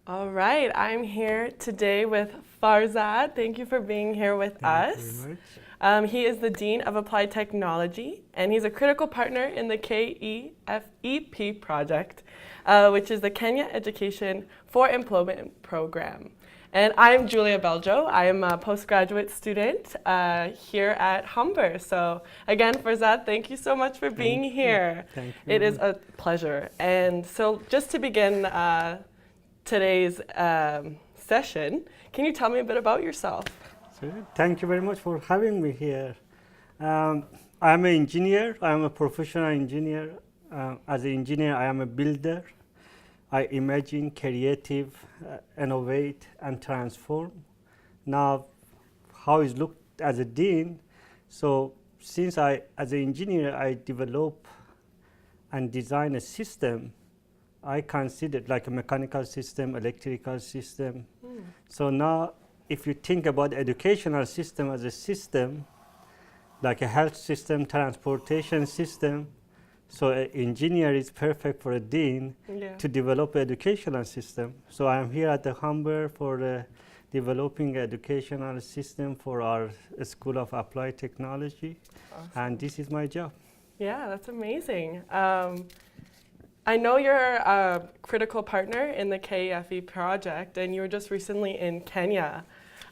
All right, I'm here today with Farzad. Thank you for being here with Thank you us. very much. He is the Dean of Applied Technology, and he's a critical partner in the KEFEP project, which is the Kenya Education for Employment Program. And I'm Julia Beljo. I am a postgraduate student here at Humber. So again, Farzad, thank you so much for being here. Thank you. It is a pleasure. And so just to begin today's session, can you tell me a bit about yourself? So, thank you very much for having me here. I'm an engineer. I'm a professional engineer. As an engineer, I am a builder. I imagine, creative, innovate, and transform. Now, how is looked as a dean? So, since as an engineer, I develop and design a system, I consider like a mechanical system, electrical system. So now, if you think about educational system as a system, like a health system, transportation system, so an engineer is perfect for a dean to develop an educational system. So I'm here at the Humber for developing an educational system for our School of Applied Technology. Awesome. And this is my job. Yeah, that's amazing. I know you're a critical partner in the KEFE project, and you were just recently in Kenya.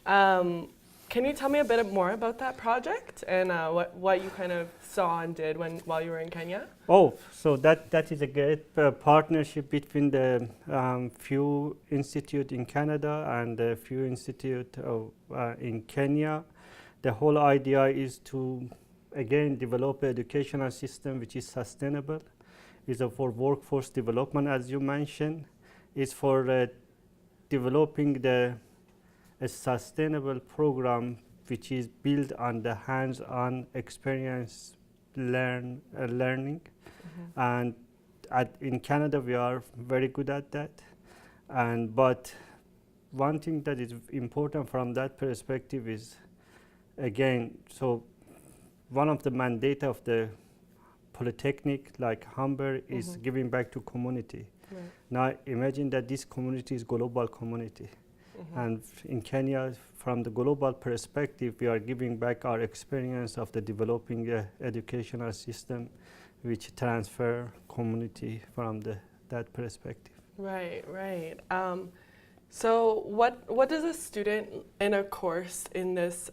Can you tell me a bit more about that project and what you kind of saw and did while you were in Kenya? Oh, so that is a great partnership between the few institute in Canada and a few institute in Kenya. The whole idea is to, again, develop an educational system which is sustainable. Is for workforce development, as you mentioned. Is for developing a sustainable program which is built on the hands-on experience learning. And in Canada, we are very good at that. But one thing that is important from that perspective is, again, so one of the mandate of the Polytechnic like Humber is giving back to community. Right. Now imagine that this community is global community. And in Kenya, from the global perspective, we are giving back our experience of the developing educational system which transfer community from that perspective. Right, right. So what does a student in a course in this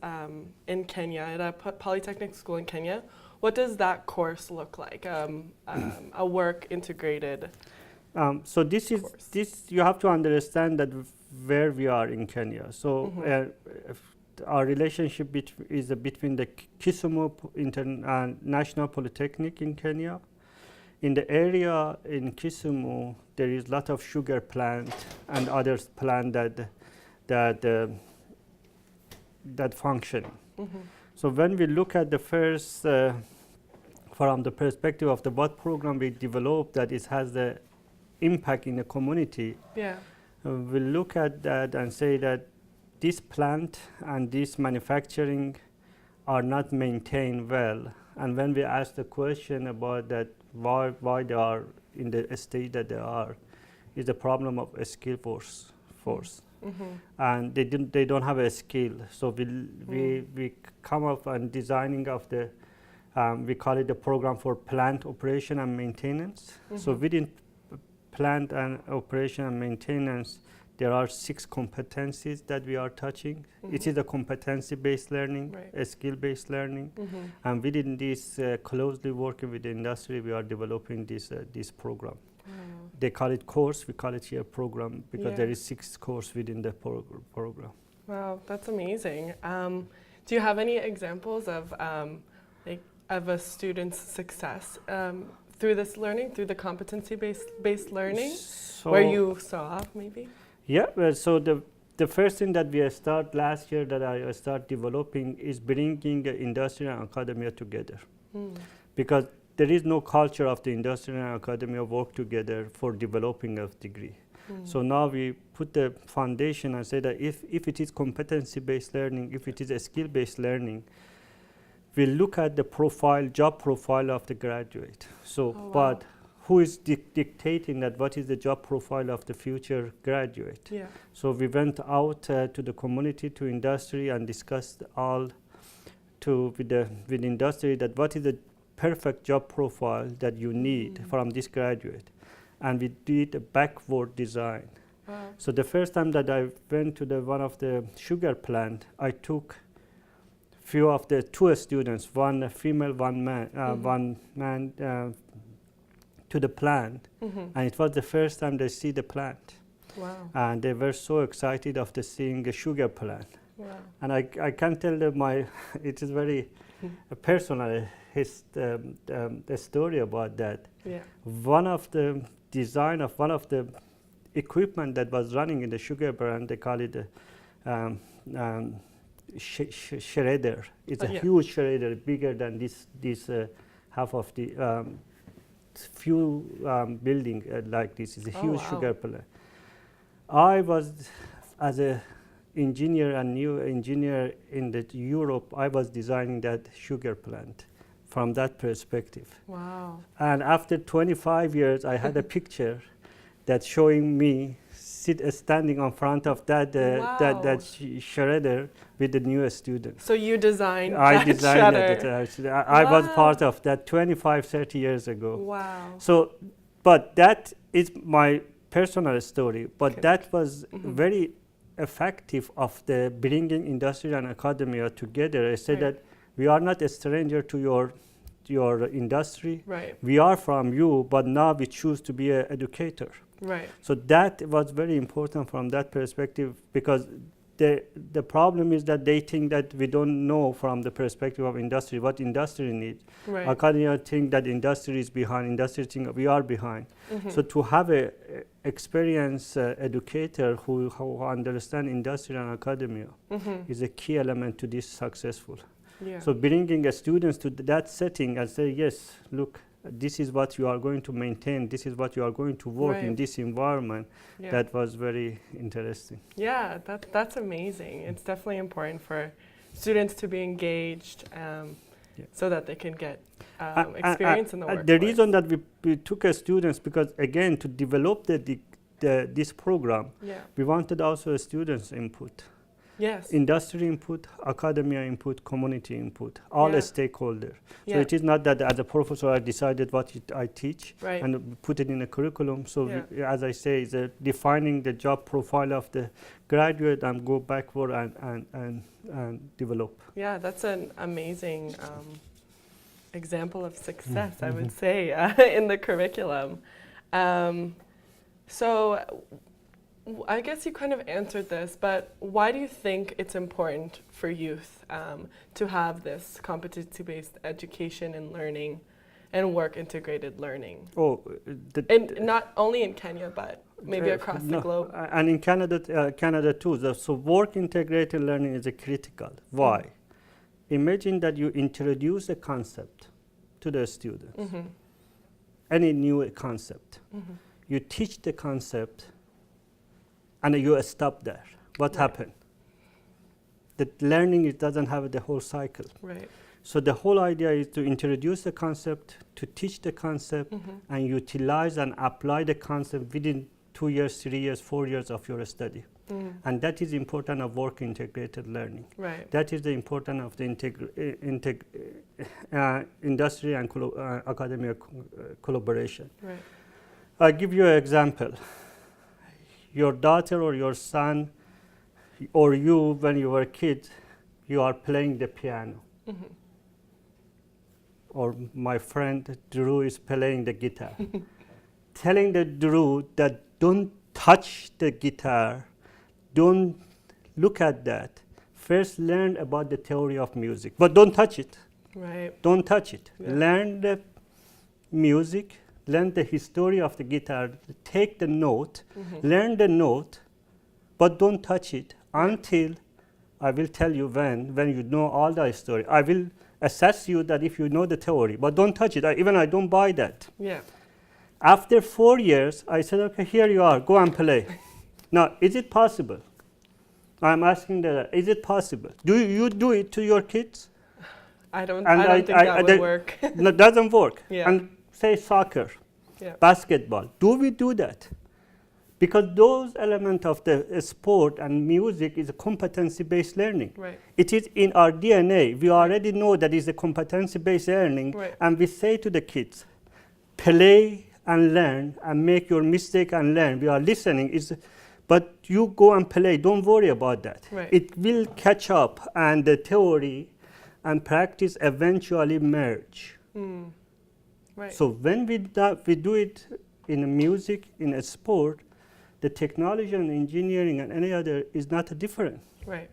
in Kenya, at a polytechnic school in Kenya, what does that course look like? A work integrated. So this you have to understand that where we are in Kenya. So our relationship is between the Kisumu National Polytechnic in Kenya. In the area in Kisumu, there is a lot of sugar plant and other plant that function. So when we look at the first, from the perspective of the what program we developed that it has the impact in the community, we look at that and say that this plant and this manufacturing are not maintained well. And when we ask the question about that, why they are in the state that they are, is the problem of a skill force. And they don't have a skill. So we come up and designing of the we call it the program for plant operation and maintenance. So within plant and operation and maintenance, there are 6 competencies that we are touching. It is a competency-based learning, a skill-based learning. And within this, closely working with the industry, we are developing this program. They call it course, we call it here program, because there is 6 courses within the program. Wow, that's amazing. Do you have any examples of a student's success through this learning, through the competency-based learning, where you saw maybe? Yeah, well, so the first thing that we start last year that I start developing is bringing industry and academia together. Because there is no culture of the industry and academia work together for developing a degree. So now we put the foundation and say that if it is competency-based learning, if it is a skill-based learning, we look at the job profile of the graduate. So, but who is dictating that what is the job profile of the future graduate. Yeah. So we went out to the community, to industry, and discussed all with industry that what is the perfect job profile that you need from this graduate. And we did a backward design. Wow. So the first time that I went to one of the sugar plant, I took few of the two students, one female, one man, to the plant, and it was the first time they see the plant. Wow. And they were so excited after seeing a sugar plant. Wow. And I can tell them it is very personal the story about that. Yeah. One of the design of one of the equipment that was running in the sugar plant, they call it shredder. It's a huge shredder, bigger than this half of the few building like this. It's a huge sugar plant. I was, as a engineer and new engineer in Europe, I was designing that sugar plant from that perspective. Wow. And after 25 years, I had a picture that showing me standing in front of that shredder with the new students. So you designed I designed shredder. that. I was part of that 25, 30 years ago. Wow. So, but that is my personal story. But that was very effective of the bringing industry and academia together. I said that we are not a stranger to your industry. Right. We are from you, but now we choose to be an educator. Right. So that was very important from that perspective, because the problem is that they think that we don't know from the perspective of industry what industry needs. Right. Academia think that industry is behind, industry think we are behind. So to have a experienced educator who understand industry and academia is a key element to this successful. Yeah. So bringing students to that setting and say, yes, look, this is what you are going to maintain, this is what you are going to work in this environment. Yeah. That was very interesting. Yeah, that's amazing. It's definitely important for students to be engaged so that they can get experience in the workplace. The reason that we took students, because again, to develop this program, we wanted also students' input. Yes. Industry input, academia input, community input, all stakeholders. So it is not that as a professor I decided what I teach and put it in a curriculum. So as I say, it's defining the job profile of the graduate and go backward and develop. Yeah, that's an amazing example of success, I would say, in the curriculum. So I guess you kind of answered this, but why do you think it's important for youth to have this competency-based education and learning and work-integrated learning? And not only in Kenya, but maybe across the globe. And in Canada too. So work-integrated learning is critical. Why? Imagine that you introduce a concept to the students, any new concept. You teach the concept, and you stop there. What happened? The learning, it doesn't have the whole cycle. Right. So the whole idea is to introduce the concept, to teach the concept, and utilize and apply the concept within 2 years, 3 years, 4 years of your study. And that is important of work-integrated learning. Right. That is the importance of the industry and academic collaboration. Right. I'll give you an example. Your daughter or your son or you, when you were kids, you are playing the piano. Or my friend Drew is playing the guitar. Telling the Drew that don't touch the guitar, don't look at that. First learn about the theory of music, but don't touch it. Right. Don't touch it. Yeah. Learn the music, learn the history of the guitar, take the note, learn the note, but don't touch it until I will tell you when you know all the story. I will assess you that if you know the theory, but don't touch it. Even I don't buy that. Yeah. After 4 years, I said, okay, here you are, go and play. Now, is it possible? I'm asking that, is it possible? Do you do it to your kids? I don't think that would work. No, it doesn't work. Yeah. And say soccer. Yeah. basketball. Do we do that? Because those elements of the sport and music is a competency-based learning. Right. It is in our DNA. We already know that it's a competency-based learning, Right. and we say to the kids, play and learn and make your mistake and learn. We are listening, but you go and play. Don't worry about that. Right. It will catch up, and the theory and practice eventually merge. Right. So when we do it in music, in a sport, the technology and engineering and any other is not different. Right.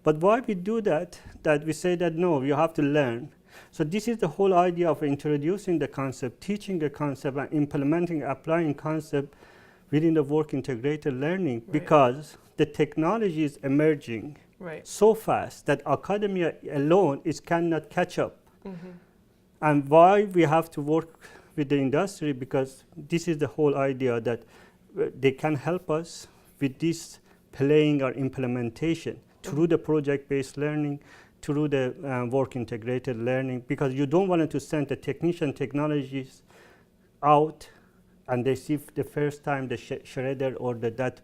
But why we do that we say that no, you have to learn. So this is the whole idea of introducing the concept, teaching a concept, and implementing, applying concept within the work integrated learning, Right. because the technology is emerging Right. so fast that academia alone cannot catch up. And why we have to work with the industry, because this is the whole idea that they can help us with this playing or implementation through the project-based learning, through the work integrated learning, because you don't want to send the technician technologies out and they see the first time the shredder or that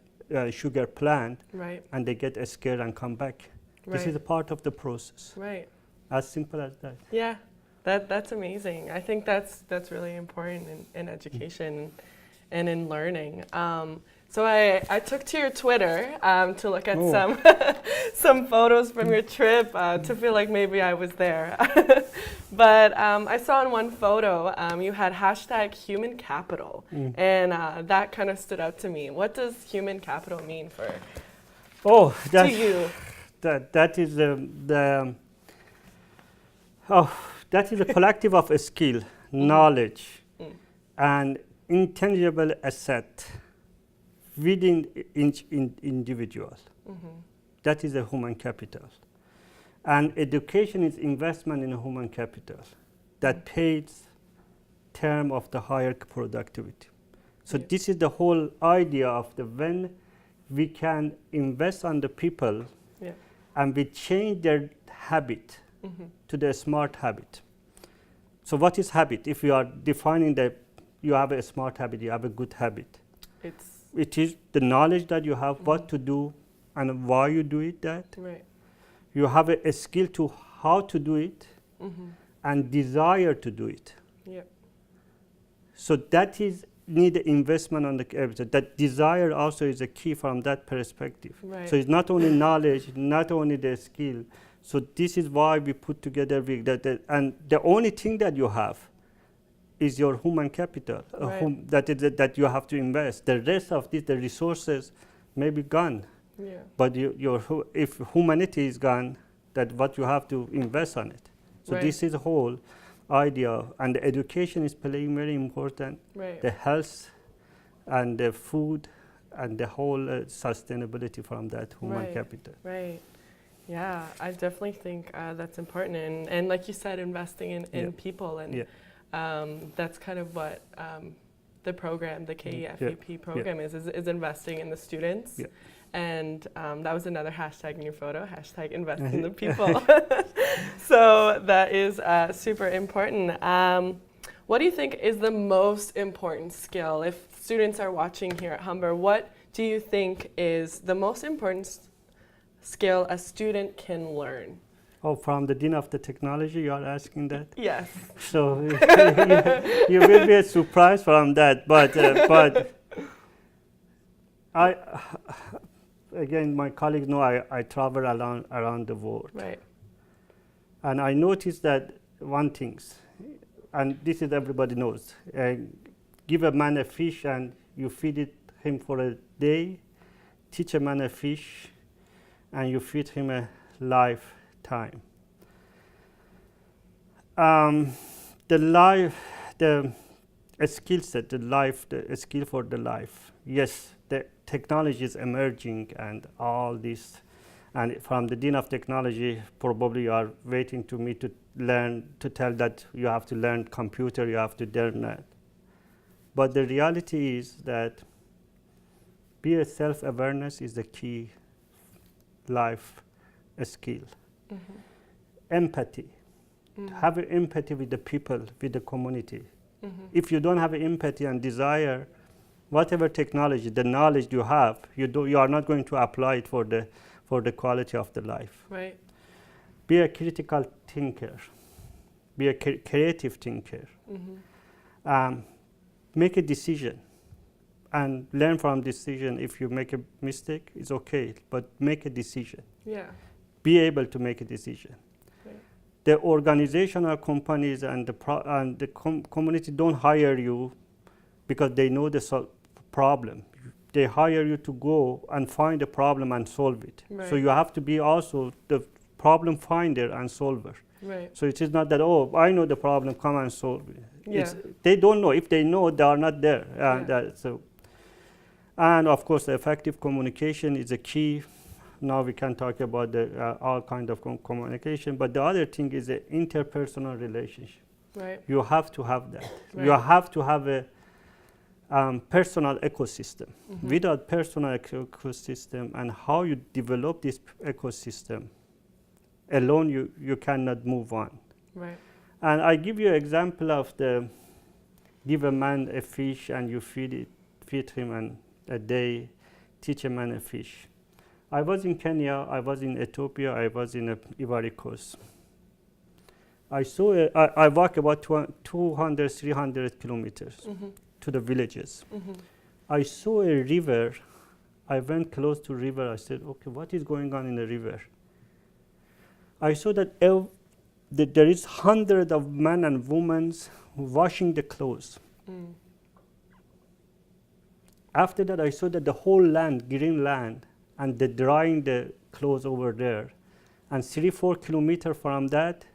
sugar plant, Right. and they get scared and come back. This Right. is a part of the process. Right. As simple as that. Yeah. That's amazing. I think that's really important in education and in learning. So I took to your Twitter to look at some photos from your trip to feel like maybe I was there. But I saw in one photo you had hashtag human capital, and that kind of stood out to me. What does human capital mean to you? That is that is a collective of skill, knowledge, and intangible asset within each individual. That is a human capital. And education is investment in a human capital that pays term of the higher productivity. So this is the whole idea of when we can invest on the people and we change their habit to the smart habit. So what is habit? If you are defining that you have a smart habit, you have a good habit. It is the knowledge that you have what to do and why you do it that. Right. You have a skill to how to do it and desire to do it. Yep. So that is need investment on the capital. That desire also is a key from that perspective. Right. So it's not only knowledge, not only the skill. So this is why we put together and the only thing that you have is your human capital, Right. that you have to invest. The rest of this, the resources, may be gone. Yeah. But if humanity is gone, that what you have to invest on it. So Right. this is the whole idea, and the education is playing very important. Right. The health and the food and the whole sustainability from that human Right. capital. Right. Yeah, I definitely think that's important, and like you said, investing in people, and that's kind of what the program, the KEFEP program is investing in the students. Yeah. And that was another hashtag in your photo, hashtag invest in the people. So that is super important. What do you think is the most important skill? If students are watching here at Humber, what do you think is the most important skill a student can learn? Oh, from the Dean of the Technology, you are asking that? Yes. So you will be surprised from that, but again, my colleagues know I travel around the world. Right. And I noticed that one thing, and this is everybody knows, give a man a fish and you feed him for a day, teach a man a fish, and you feed him a lifetime. The skill set, the skill for the life. Yes, the technology is emerging and all this, and from the Dean of Technology, probably you are waiting to me to learn, to tell that you have to learn computer, you have to learn that. But the reality is that self-awareness is the key life skill. Empathy. Have empathy with the people, with the community. If you don't have empathy and desire, whatever technology, the knowledge you have, you are not going to apply it for the quality of the life. Right. Be a critical thinker. Be a creative thinker. Make a decision and learn from decision. If you make a mistake, it's okay, but make a decision. Yeah. Be able to make a decision. Right. The organizational companies and the community don't hire you because they know the problem. They hire you to go and find a problem and solve it. Right. So you have to be also the problem finder and solver. Right. So it is not that, oh, I know the problem, come and solve it. Yeah. They don't know. If they know, they are not there. And of course, the effective communication is a key. Now we can talk about all kinds of communication, but the other thing is the interpersonal relationship. Right. You have to have that. Right. You have to have a personal ecosystem. Without personal ecosystem and how you develop this ecosystem, alone you cannot move on. Right. And I give you an example of give a man a fish and you feed him and a day, teach a man a fish. I was in Kenya, I was in Ethiopia, I was in Ivory Coast. I walked about 200, 300 kilometers to the villages. I saw a river. I went close to river. I said, okay, what is going on in the river? I saw that there is hundreds of men and women washing the clothes. After that, I saw that the whole land, green land, and they're drying the clothes over there. And 3-4 kilometers from that,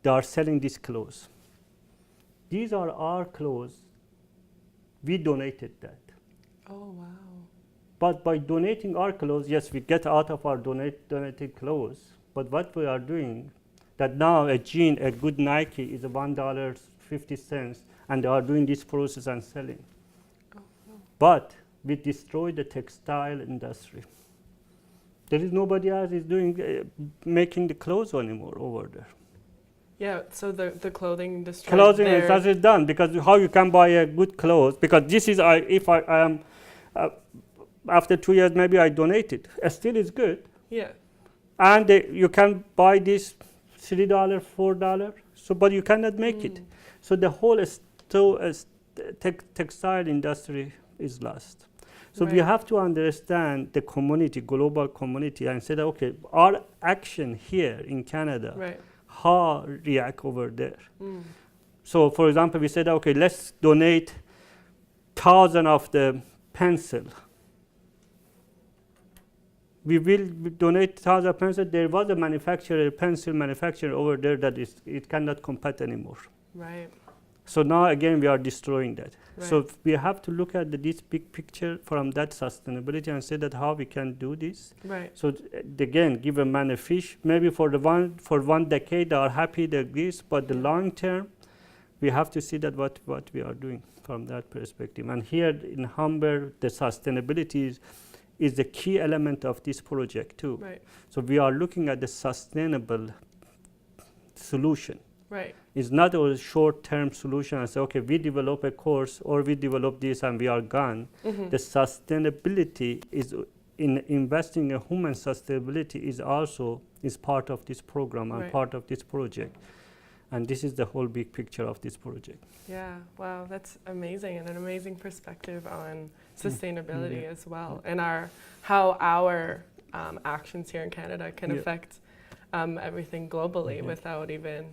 they are selling these clothes. These are our clothes. We donated that. Oh, wow. But by donating our clothes, yes, we get out of our donated clothes. But what we are doing, that now a jean, a good Nike is $1.50, and they are doing this process and selling. Oh, no. But we destroyed the textile industry. There is nobody else is doing making the clothes anymore over there. Yeah, so the clothing industry. Clothing industry is done, because how you can buy a good clothes, because this is if I am after 2 years maybe I donate it. Still is good. Yeah. And you can buy this $3, $4. So, but you cannot make it. So the whole textile industry is lost. So we have to understand the community, global community, and say that, okay, our action here in Canada, how react over there. So for example, we said, okay, let's donate 1,000 of the pencil. We will donate 1,000 pencil. There was a pencil manufacturer over there that it cannot compete anymore. Right. So now again we are destroying that. Right. So we have to look at this big picture from that sustainability and say that how we can do this. Right. So again, give a man a fish. Maybe for 1 decade they are happy like this, but the long term, we have to see that what we are doing from that perspective. And here in Humber, the sustainability is the key element of this project too. Right. So we are looking at the sustainable solution. Right. It's not a short-term solution and say, okay, we develop a course or we develop this and we are gone. The sustainability is in investing in human sustainability is part of this program and part of this project. And this is the whole big picture of this project. Yeah, wow, that's amazing, and an amazing perspective on sustainability as well, and how our actions here in Canada can affect everything globally without even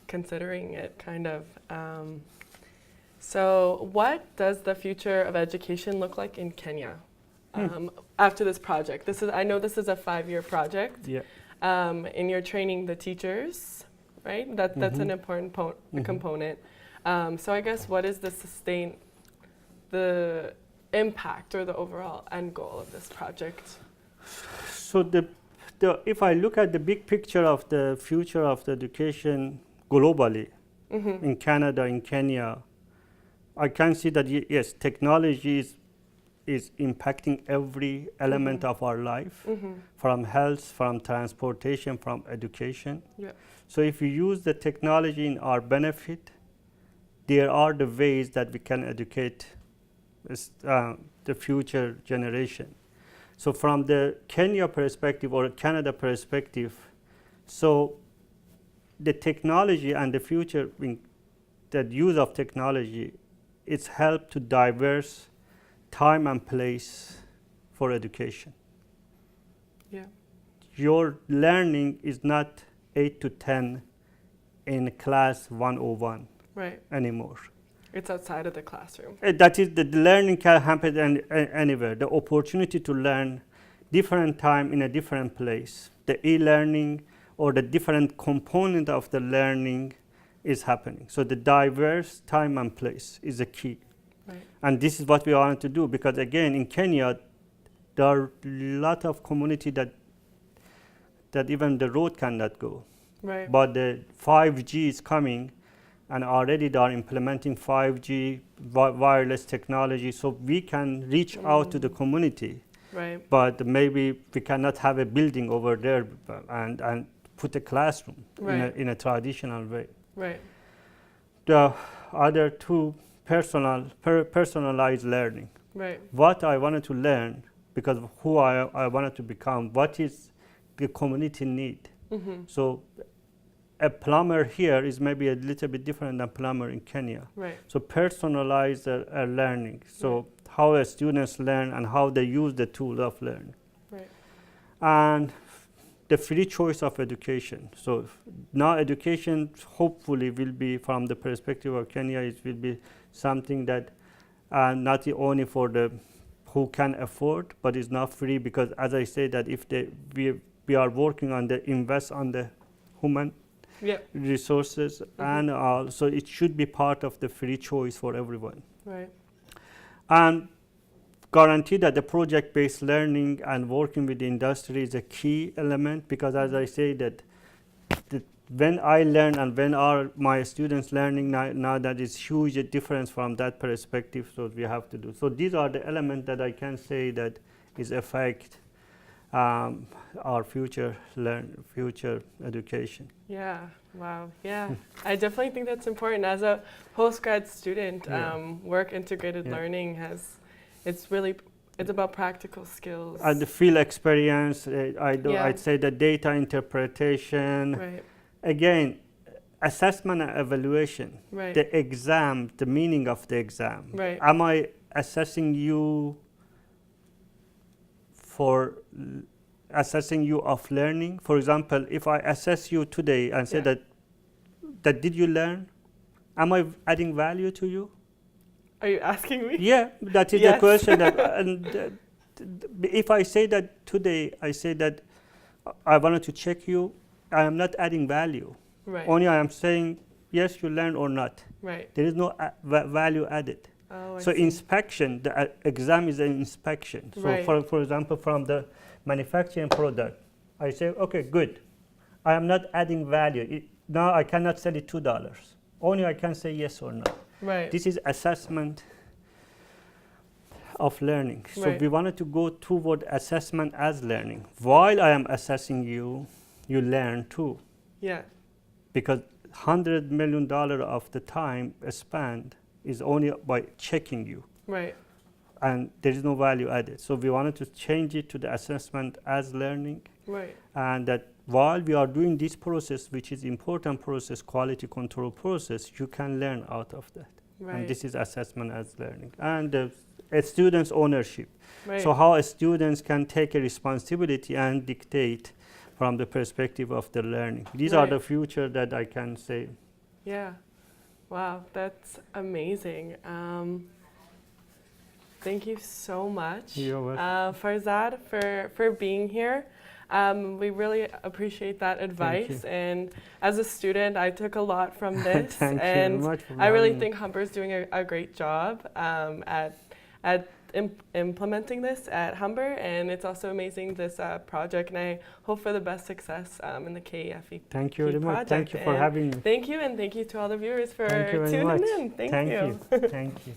considering it, kind of. So what does the future of education look like in Kenya after this project? I know this is a 5-year project. Yeah. And you're training the teachers, right? That's an important component. So I guess what is the impact or the overall end goal of this project? So if I look at the big picture of the future of the education globally, in Canada, in Kenya, I can see that yes, technology is impacting every element of our life, from health, from transportation, from education. Yeah. So if we use the technology in our benefit, there are the ways that we can educate the future generation. So from the Kenya perspective or Canada perspective, so the technology and the future, the use of technology, it's helped to diverse time and place for education. Yeah. Your learning is not 8 to 10 in class 101 Right. anymore. It's outside of the classroom. That is, the learning can happen anywhere. The opportunity to learn different time in a different place. The e-learning or the different component of the learning is happening. So the diverse time and place is a key. Right. And this is what we want to do, because again, in Kenya, there are a lot of community that even the road cannot go. Right. But the 5G is coming, and already they are implementing 5G wireless technology, so we can reach out to the community. Right. But maybe we cannot have a building over there and put a classroom Right. in a traditional way. Right. The other two, personalized learning. Right. What I wanted to learn, because of who I wanted to become, what is the community need? Mm-hmm. So a plumber here is maybe a little bit different than plumber in Kenya. Right. So personalized learning. So how students learn and how they use the tool of learning. Right. And the free choice of education. So now education hopefully will be, from the perspective of Kenya, it will be something that not only for the who can afford, but is not free, because as I say that if we are working on the invest on the human resources, and also it should be part of the free choice for everyone. Right. And guarantee that the project-based learning and working with the industry is a key element, because as I say that when I learn and when are my students learning now that is huge a difference from that perspective, so we have to do. So these are the elements that I can say that is affect our future education. Yeah. Wow. Yeah. I definitely think that's important. As a postgrad student, work integrated learning it's about practical skills. And the field experience, I'd say the data interpretation. Right. Again, assessment and evaluation. Right. The exam, the meaning of the exam. Right. Am I assessing you for assessing you of learning? For example, if I assess you today and say that did you learn? Am I adding value to you? Are you asking me? Yeah, that is the question. And if I say that today, I say that I wanted to check you, I am not adding value. Right. Only I am saying, yes, you learned or not. Right. There is no value added. Oh, So I see. Inspection, the exam is an inspection. So Right. for example, from the manufacturing product, I say, okay, good. I am not adding value. Now I cannot sell it $2. Only I can say yes or no. Right. This is assessment of learning. So Right. we wanted to go toward assessment as learning. While I am assessing you, you learn too. Yeah. Because $100 million of the time spent is only by checking you. Right. And there is no value added. So we wanted to change it to the assessment as learning. Right. And that while we are doing this process, which is important process, quality control process, you can learn out of that. Right. And this is assessment as learning. And a student's ownership. Right. So how students can take a responsibility and dictate from the perspective of the learning. These are Right. the future that I can say. Yeah. Wow, that's amazing. Thank you so much, You're welcome. Farzad, for being here. We really appreciate that advice. And as a student, I took a lot from this. Thank you and very much for I really having me. think Humber is doing a great job at implementing this at Humber. And it's also amazing, this project. And I hope for the best success in the KFEC Thank you very much. project. Thank you for And having me. Thank you, and thank you to all the viewers for Thank you very tuning much. in. Thank Thank you. Thank you.